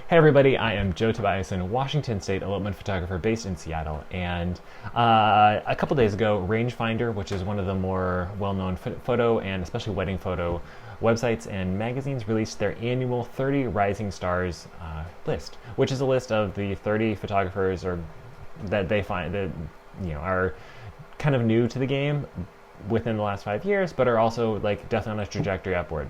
Hey everybody, I am Joe Tobiason, Washington State elopement photographer based in Seattle, and a couple days ago, Rangefinder, which is one of the more well-known photo and especially wedding photo websites and magazines, released their annual 30 Rising Stars list, which is a list of the 30 photographers that they find that are kind of new to the game within the last 5 years, but are also like definitely on a trajectory upward.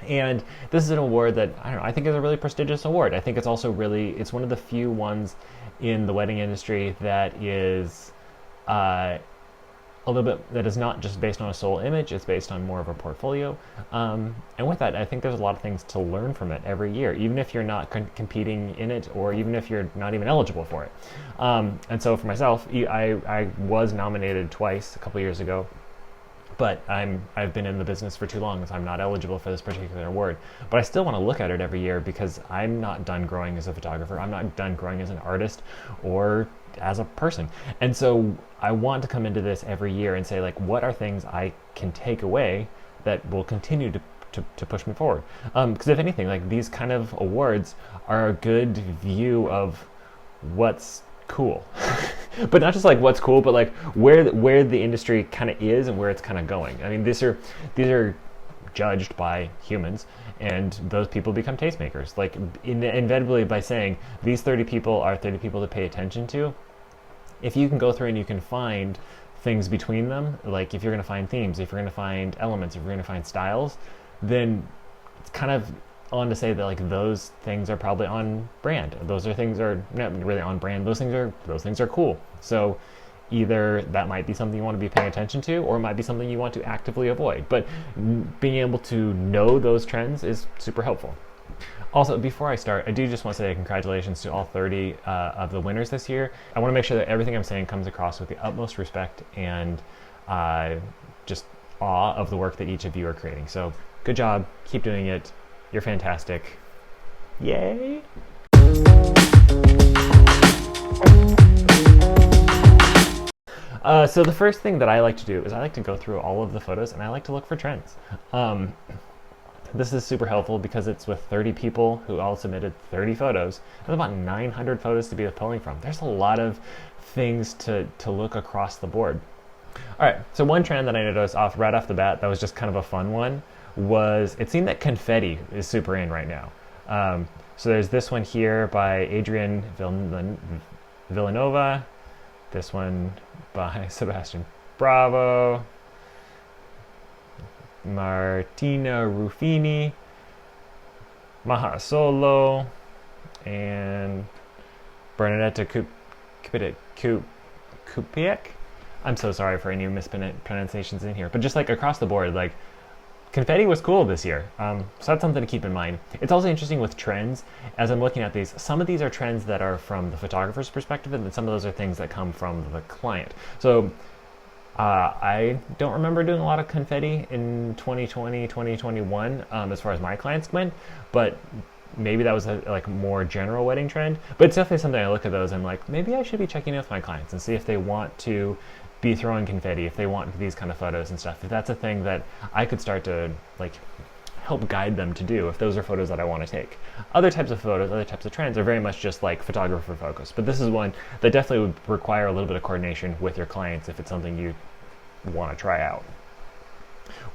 And this is an award that I think is a really prestigious award. I think it's also it's one of the few ones in the wedding industry that is a little bit, that is not just based on a sole image, it's based on more of a portfolio. And with that, I think there's a lot of things to learn from it every year, even if you're not competing in it, or even if you're not even eligible for it. And so for myself, I was nominated twice a couple years ago, but I've been in the business for too long, so I'm not eligible for this particular award. But I still want to look at it every year because I'm not done growing as a photographer. I'm not done growing as an artist or as a person. And so I want to come into this every year and say, like, what are things I can take away that will continue to push me forward? Because if anything, like, these kind of awards are a good view of what's cool. But not just like what's cool, but like where the industry kind of is and where it's kind of going. I mean, these are judged by humans, and those people become tastemakers. Like inevitably, by saying these 30 people are 30 people to pay attention to. If you can go through and you can find things between them, like if you're going to find themes, if you're going to find elements, if you're going to find styles, then it's kind of on to say that like those things are probably on brand. Those things are not really on brand. Those things are cool. So either that might be something you want to be paying attention to, or it might be something you want to actively avoid. But being able to know those trends is super helpful. Also, before I start, I do just want to say congratulations to all 30 of the winners this year. I want to make sure that everything I'm saying comes across with the utmost respect and just awe of the work that each of you are creating. So good job. Keep doing it. You're fantastic. Yay! So the first thing that I like to do is I like to go through all of the photos and I like to look for trends. This is super helpful because it's with 30 people who all submitted 30 photos. There's about 900 photos to be pulling from. There's a lot of things to look across the board. All right, so one trend that I noticed right off the bat that was just kind of a fun one was it seemed that confetti is super in right now. So there's this one here by Adrian Villanova, this one by Sebastian Bravo, Martina Ruffini, Maha Solo, and Bernadetta Kupiec. I'm so sorry for any mispronunciations in here, but just like across the board, like confetti was cool this year. So that's something to keep in mind. It's also interesting with trends. As I'm looking at these, some of these are trends that are from the photographer's perspective, and then some of those are things that come from the client. So I don't remember doing a lot of confetti in 2020, 2021 as far as my clients went, but maybe that was a like more general wedding trend. But it's definitely something I look at those and I'm like, maybe I should be checking in with my clients and see if they want to be throwing confetti, if they want these kind of photos and stuff. If that's a thing that I could start to like help guide them to do, if those are photos that I want to take. Other types of photos, other types of trends are very much just like photographer focused, but this is one that definitely would require a little bit of coordination with your clients if it's something you want to try out.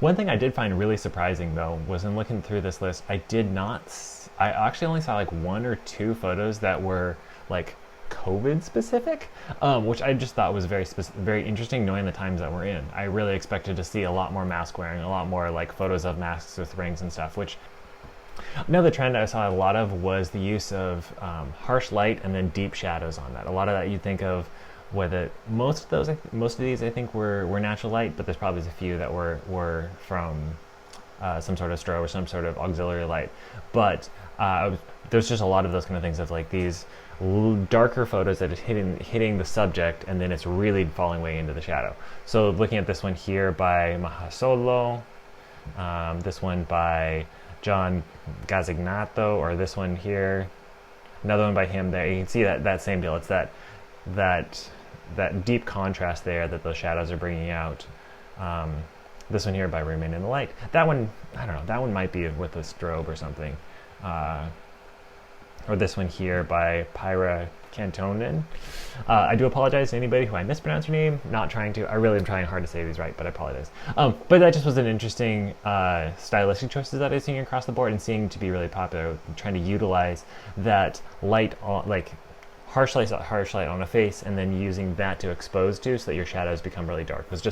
One thing I did find really surprising though was in looking through this list, I actually only saw like 1 or 2 photos that were like COVID specific, which I just thought was very interesting knowing the times that we're in. I really expected to see a lot more mask wearing, a lot more like photos of masks with rings and stuff, which another trend I saw a lot of was the use of harsh light and then deep shadows on that. A lot of that you'd think of whether most of these I think were natural light, but there's probably a few that were from some sort of strobe or some sort of auxiliary light. But there's just a lot of those kind of things of like these darker photos that is hitting the subject, and then it's really falling way into the shadow. So looking at this one here by Mahasolo, this one by John Gazignato, or this one here, another one by him there. You can see that same deal. It's that deep contrast there that those shadows are bringing out. This one here by Remain in the Light. That one, I don't know, that one might be with a strobe or something. or this one here by Pyra Cantonen. I do apologize to anybody who I mispronounced your name. Not trying to. I really am trying hard to say these right, but I apologize. But that just was an interesting stylistic choices that I was seeing across the board and seeing to be really popular. Trying to utilize that light, like harsh light on a face, and then using that to expose to, so that your shadows become really dark. It was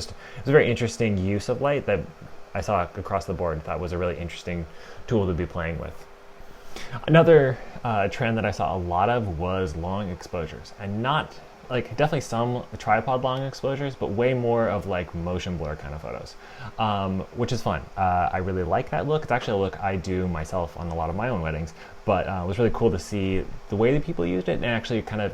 a very interesting use of light that I saw across the board. That was a really interesting tool to be playing with. Another trend that I saw a lot of was long exposures, and not like definitely some tripod long exposures, but way more of like motion blur kind of photos, which is fun. I really like that look. It's actually a look I do myself on a lot of my own weddings, but it was really cool to see the way that people used it, and actually kind of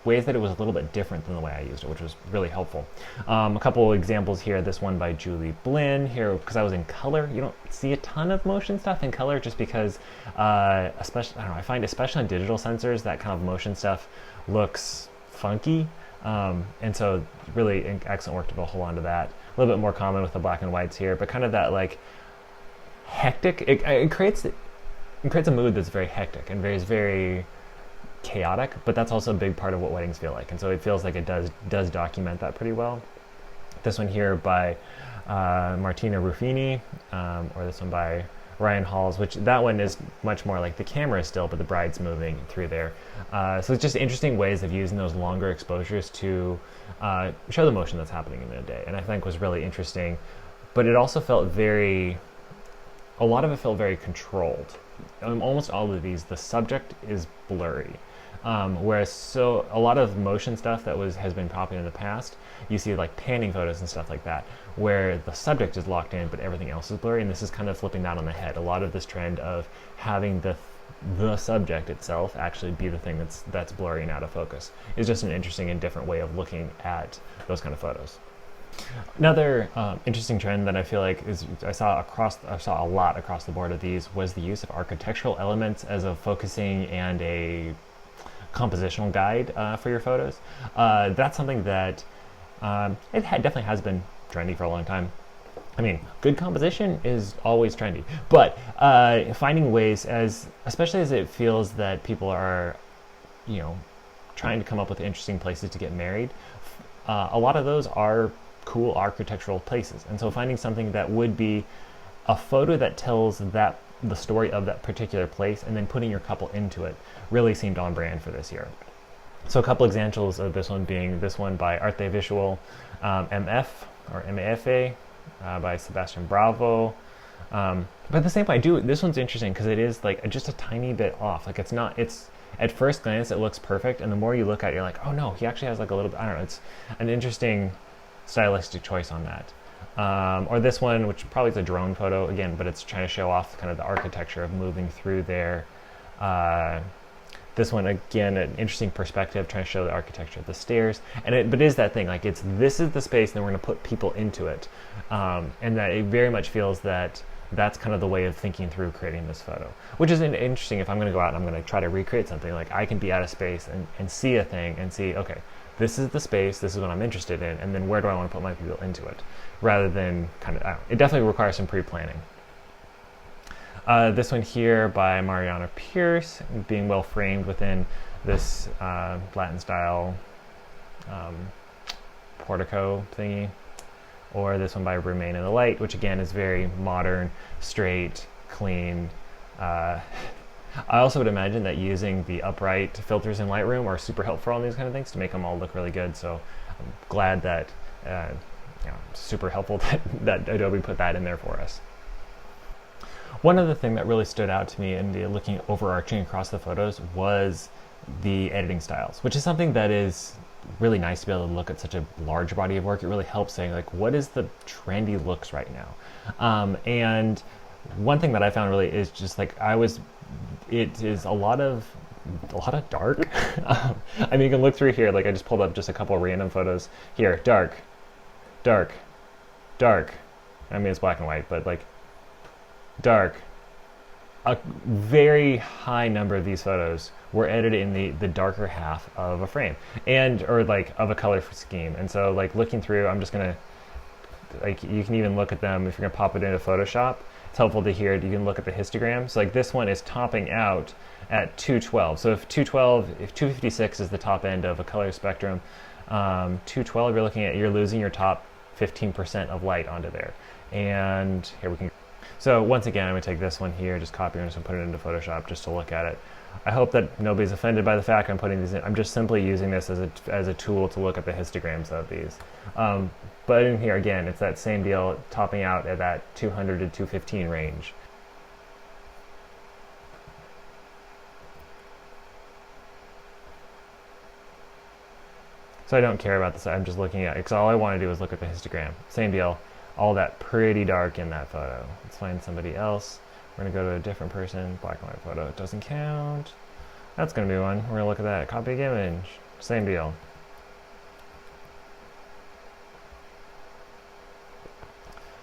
ways that it was a little bit different than the way I used it, which was really helpful. A couple examples here. This one by Julie Blinn here, because I was in color. You don't see a ton of motion stuff in color, just because, especially I don't know, I find especially on digital sensors that kind of motion stuff looks funky, and so really excellent work to hold on to that. A little bit more common with the black and whites here, but kind of that like hectic. It creates a mood that's very hectic and very chaotic, but that's also a big part of what weddings feel like, and so it feels like it does document that pretty well. This one here by Martina Ruffini, or this one by Ryan Halls, which that one is much more like the camera is still, but the bride's moving through there. So it's just interesting ways of using those longer exposures to show the motion that's happening in a day, and I think was really interesting. But it also felt a lot of it felt very controlled. Almost all of these, the subject is blurry. Whereas a lot of motion stuff that has been popular in the past, you see like panning photos and stuff like that, where the subject is locked in but everything else is blurry, and this is kind of flipping that on the head. A lot of this trend of having the subject itself actually be the thing that's blurry and out of focus is just an interesting and different way of looking at those kind of photos. Another interesting trend that I feel like I saw a lot across the board of these was the use of architectural elements as a focusing and a compositional guide for your photos. That's something that definitely has been trendy for a long time. I mean, good composition is always trendy, but finding ways, especially as it feels that people are, trying to come up with interesting places to get married, a lot of those are cool architectural places, and so finding something that would be a photo that tells the story of that particular place, and then putting your couple into it, really seemed on brand for this year. So a couple examples of this one being this one by Arte Visual MF or MAFA by Sebastian Bravo. But at the same time, this one's interesting because it is like just a tiny bit off. Like it's at first glance it looks perfect, and the more you look at it, you're like, oh no, he actually has like a little bit, I don't know, it's an interesting stylistic choice on that. Or this one, which probably is a drone photo again, but it's trying to show off kind of the architecture of moving through there. This one, again, an interesting perspective, trying to show the architecture of the stairs. But it is that thing, like this is the space, and then we're going to put people into it. And that it very much feels that that's kind of the way of thinking through creating this photo. Which is interesting. If I'm going to go out and I'm going to try to recreate something, like I can be at a space and see a thing and see, okay, this is the space, this is what I'm interested in, and then where do I want to put my people into it? Rather than kind of, it definitely requires some pre-planning. This one here by Mariana Pierce, being well framed within this Latin style portico thingy. Or this one by Remain in the Light, which again is very modern, straight, clean. I also would imagine that using the upright filters in Lightroom are super helpful on these kind of things to make them all look really good. So I'm glad that, super helpful that Adobe put that in there for us. One other thing that really stood out to me in the looking overarching across the photos was the editing styles, which is something that is really nice to be able to look at such a large body of work. It really helps saying like, what is the trendy looks right now? And one thing that I found really is just like, it is a lot of dark. I mean, you can look through here, like I just pulled up just a couple of random photos here. Dark, dark, dark. I mean, it's black and white, but like dark. A very high number of these photos were edited in the darker half of a frame, or like of a color scheme. And so like looking through, I'm just gonna, like, you can even look at them if you're gonna pop it into Photoshop. It's helpful to hear, you can look at the histograms. So like this one is topping out, at 212. So if 256 is the top end of a color spectrum, 212 you're losing your top 15% of light onto there. And here we can. So once again, I'm gonna take this one here, just copy and just put it into Photoshop just to look at it. I hope that nobody's offended by the fact I'm putting these in. I'm just simply using this as a tool to look at the histograms of these. But in here again, it's that same deal, topping out at that 200 to 215 range. So I don't care about this. I'm just looking at it because all I want to do is look at the histogram. Same deal. All that pretty dark in that photo. Let's find somebody else. We're going to go to a different person. Black and white photo. It doesn't count. That's going to be one. We're going to look at that. Copy image. Same deal.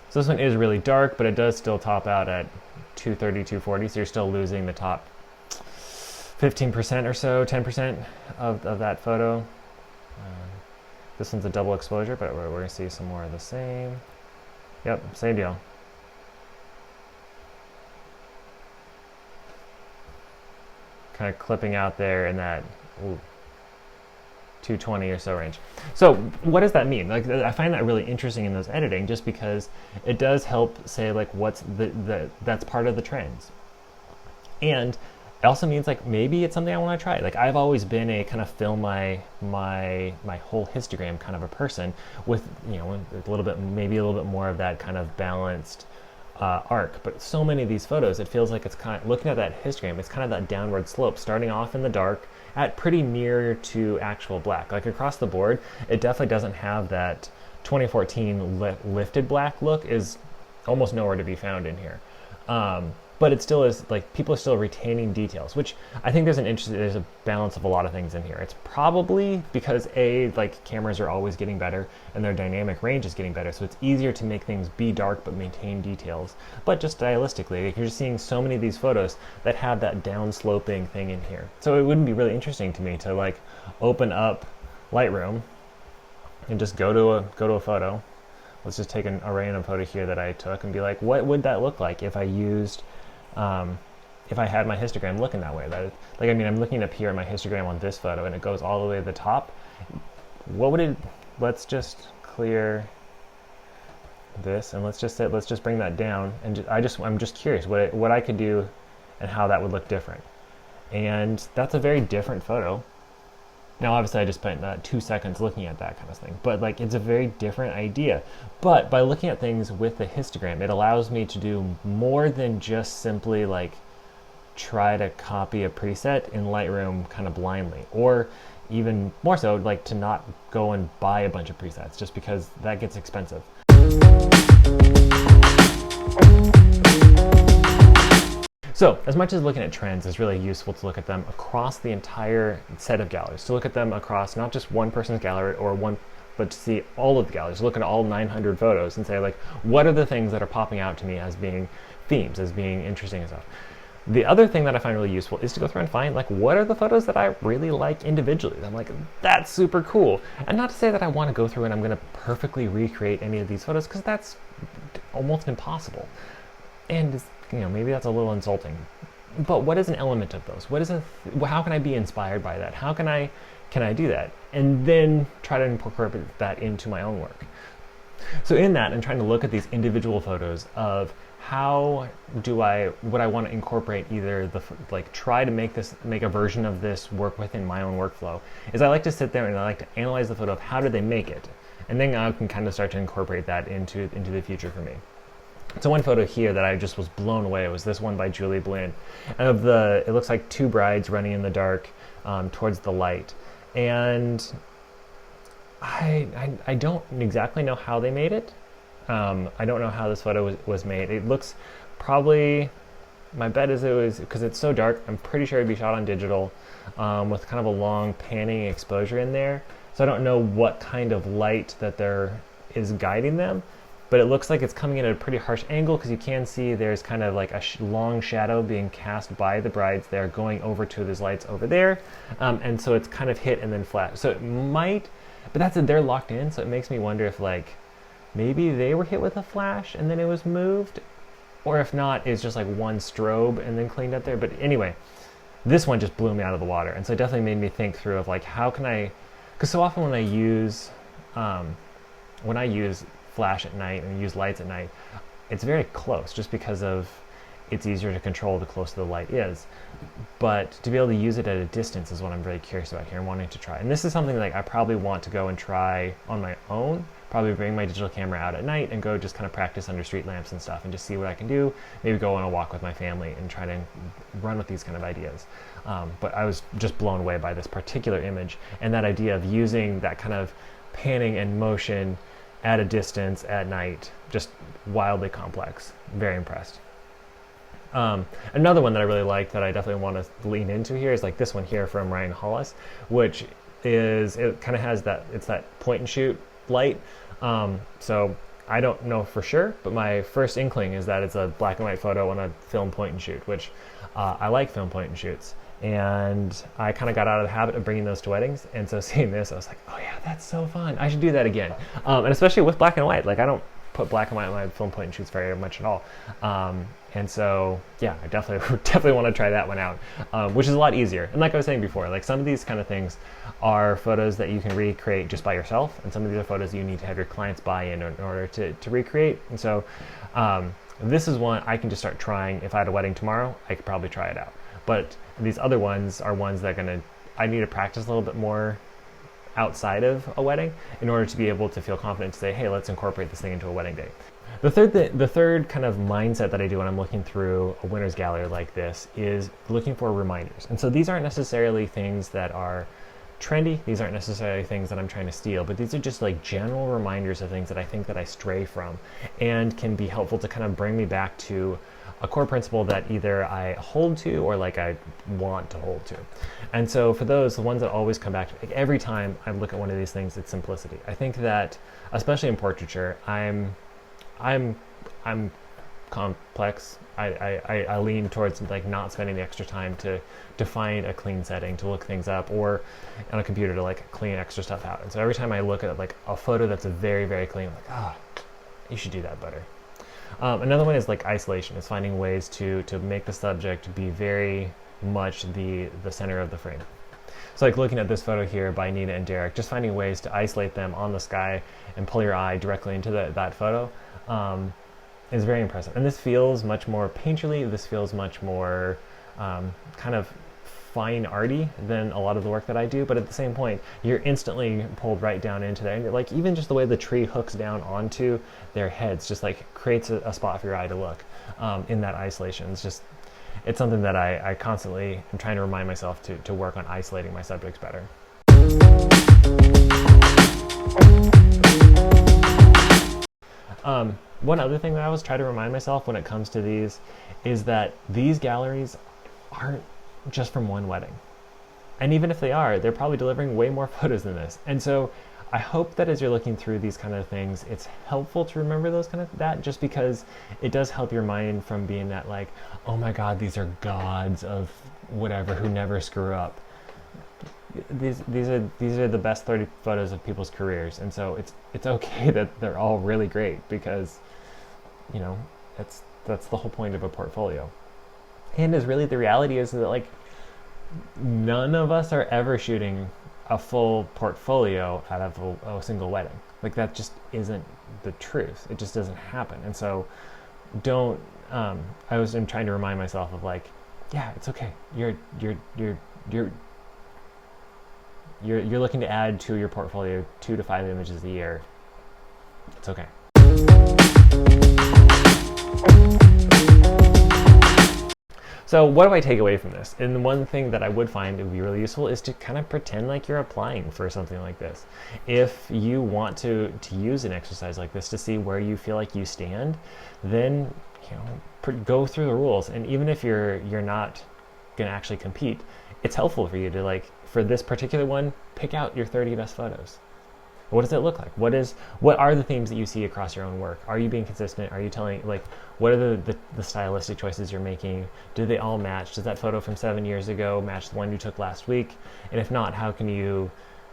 So this one is really dark, but it does still top out at 230, 240. So you're still losing the top 15% or so, 10% of that photo. This one's a double exposure, but we're going to see some more of the same. Yep, same deal. Kind of clipping out there in that 220 or so range. So what does that mean? Like, I find that really interesting in those editing, just because it does help say like what's that's part of the trends. And it also means like maybe it's something I want to try. Like, I've always been a kind of film my whole histogram kind of a person, with, you know, a little bit, maybe a little bit more of that kind of balanced arc. But so many of these photos, it feels like it's kind of, looking at that histogram, it's kind of that downward slope, starting off in the dark at pretty near to actual black. Like across the board, it definitely doesn't have that 2014 lifted black look, is almost nowhere to be found in here. But it still is, like, people are still retaining details, which I think there's a balance of a lot of things in here. It's probably because like, cameras are always getting better and their dynamic range is getting better, so it's easier to make things be dark but maintain details. But just stylistically, like, you're just seeing so many of these photos that have that down-sloping thing in here. So it wouldn't be really interesting to me to like open up Lightroom and just go to a photo. Let's just take a random photo here that I took and be like, what would that look like if I used if I had my histogram looking that way? Like, I mean, I'm looking up here at my histogram on this photo, and it goes all the way to the top. What would it? Let's just clear this, and let's just bring that down. And I'm just curious what I could do, and how that would look different. And that's a very different photo. Now, obviously, I just spent 2 seconds looking at that kind of thing, but like, it's a very different idea. But by looking at things with the histogram, it allows me to do more than just simply like try to copy a preset in Lightroom kind of blindly, or even more so, like, to not go and buy a bunch of presets, just because that gets expensive. So, as much as looking at trends is really useful to look at them across the entire set of galleries, to look at them across not just one person's gallery but to see all of the galleries, look at all 900 photos and say, like, what are the things that are popping out to me as being themes, as being interesting and stuff. The other thing that I find really useful is to go through and find, like, what are the photos that I really like individually. I'm like, that's super cool. And not to say that I want to go through and I'm going to perfectly recreate any of these photos, because that's almost impossible. And, you know, maybe that's a little insulting. But what is an element of those? How can I be inspired by that? How can I do that? And then try to incorporate that into my own work. So in that, I'm trying to look at these individual photos of how would I want to incorporate either try to make a version of this work within my own workflow. Is I like to sit there and I like to analyze the photo of how did they make it, and then I can kind of start to incorporate that into the future for me. So one photo here that I just was blown away was this one by Julie Blin, and it looks like two brides running in the dark towards the light, and I don't exactly know how they made it. I don't know how this photo was made. It looks probably, my bet is it was, because it's so dark, I'm pretty sure it'd be shot on digital with kind of a long panning exposure in there. So I don't know what kind of light that there is guiding them, but it looks like it's coming in at a pretty harsh angle, because you can see there's kind of like a long shadow being cast by the brides there going over to these lights over there. And so it's kind of hit and then flat. So it might, but that's it, they're locked in, so it makes me wonder if like maybe they were hit with a flash and then it was moved, or if not, it's just like one strobe and then cleaned up there. But anyway, this one just blew me out of the water. And so it definitely made me think through of like, how can I, because so often when I use flash at night and use lights at night, it's very close just because of it's easier to control the closer the light is. But to be able to use it at a distance is what I'm really curious about here and wanting to try. And this is something like I probably want to go and try on my own, probably bring my digital camera out at night and go just kind of practice under street lamps and stuff and just see what I can do. Maybe go on a walk with my family and try to run with these kind of ideas. But I was just blown away by this particular image and that idea of using that kind of panning and motion at a distance at night, just wildly complex. Very impressed. Another one that I really like that I definitely want to lean into here is like this one here from Ryan Hollis, which is, it kind of has that, it's that point and shoot light. So I don't know for sure, but my first inkling is that it's a black and white photo on a film point and shoot, which I like film point and shoots. And I kind of got out of the habit of bringing those to weddings. And so seeing this, I was like, oh yeah, that's so fun. I should do that again. And especially with black and white, like I don't put black and white on my film point and shoots very much at all. And so, yeah, I definitely want to try that one out, which is a lot easier. And like I was saying before, like some of these kind of things are photos that you can recreate just by yourself. And some of these are photos you need to have your clients buy in order to recreate. And so this is one I can just start trying. If I had a wedding tomorrow, I could probably try it out. But these other ones are ones that I need to practice a little bit more outside of a wedding in order to be able to feel confident to say, hey, let's incorporate this thing into a wedding day. The third kind of mindset that I do when I'm looking through a winner's gallery like this is looking for reminders. And so these aren't necessarily things that are trendy. These aren't necessarily things that I'm trying to steal, but these are just like general reminders of things that I think that I stray from and can be helpful to kind of bring me back to a core principle that either I hold to or like I want to hold to. And so for those, the ones that always come back to, like every time I look at one of these things, it's simplicity. I think that, especially in portraiture, I'm complex. I lean towards like not spending the extra time to find a clean setting, to look things up, or on a computer to like clean extra stuff out. And so every time I look at like a photo that's a very, very clean, I'm like, you should do that better. Another one is like isolation. It's finding ways to make the subject be very much the center of the frame. So like looking at this photo here by Nina and Derek, just finding ways to isolate them on the sky and pull your eye directly into that photo is very impressive. And this feels much more painterly. This feels much more kind of fine arty than a lot of the work that I do, but at the same point, you're instantly pulled right down into there. And like even just the way the tree hooks down onto their heads just like creates a spot for your eye to look in that isolation. It's something that I constantly am trying to remind myself to work on isolating my subjects better. One other thing that I always try to remind myself when it comes to these is that these galleries aren't just from one wedding. And even if they are, they're probably delivering way more photos than this. And so I hope that as you're looking through these kind of things, it's helpful to remember that just because it does help your mind from being that like, oh my God, these are gods of whatever who never screw up. These are the best 30 photos of people's careers. And so it's okay that they're all really great because, you know, that's the whole point of a portfolio. And is really the reality is that like none of us are ever shooting a full portfolio out of a single wedding. Like that just isn't the truth. It just doesn't happen. And so don't I was trying to remind myself of like, yeah, it's okay. You're looking to add to your portfolio 2 to 5 images a year. It's okay. So what do I take away from this? And one thing that I would find would be really useful is to kind of pretend like you're applying for something like this. If you want to use an exercise like this to see where you feel like you stand, then go through the rules. And even if you're not going to actually compete, it's helpful for you to like, for this particular one, pick out your 30 best photos. What does it look like? What are the themes that you see across your own work? Are you being consistent? Are you telling, like, what are the stylistic choices you're making? Do they all match? Does that photo from 7 years ago match the one you took last week? And if not,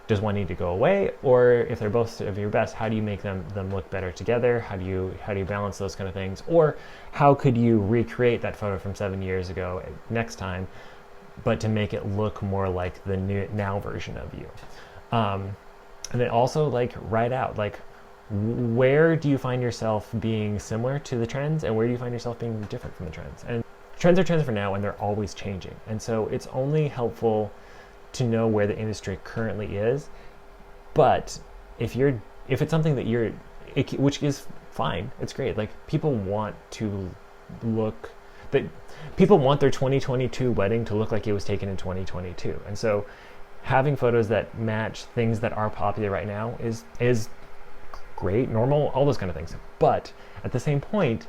does one need to go away? Or if they're both of your best, how do you make them look better together? How do you balance those kind of things? Or how could you recreate that photo from 7 years ago next time but to make it look more like the new now version of you. And then also like write out like, where do you find yourself being similar to the trends, and where do you find yourself being different from the trends? And trends are trends for now, and they're always changing. And so it's only helpful to know where the industry currently is. But if it's something that which is fine, it's great. Like people want their 2022 wedding to look like it was taken in 2022. And so having photos that match things that are popular right now is great, normal, all those kind of things. But at the same point,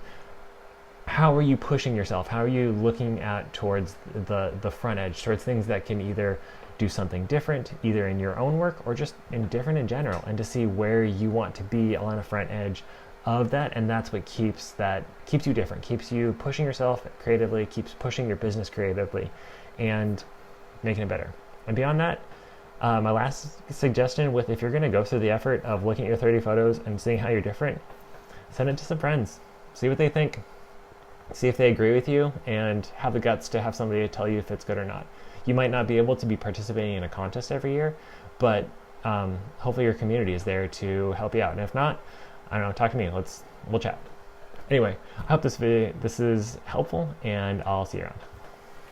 how are you pushing yourself? How are you looking towards the front edge, towards things that can either do something different, either in your own work or just different in general, and to see where you want to be on the front edge of that. And that's what keeps you different, keeps you pushing yourself creatively, keeps pushing your business creatively, and making it better. And beyond that, my last suggestion if you're going to go through the effort of looking at your 30 photos and seeing how you're different, send it to some friends, see what they think, see if they agree with you, and have the guts to have somebody tell you if it's good or not. You might not be able to be participating in a contest every year, but hopefully your community is there to help you out. And if not, I don't know, talk to me. We'll chat. Anyway, I hope this is helpful, and I'll see you around.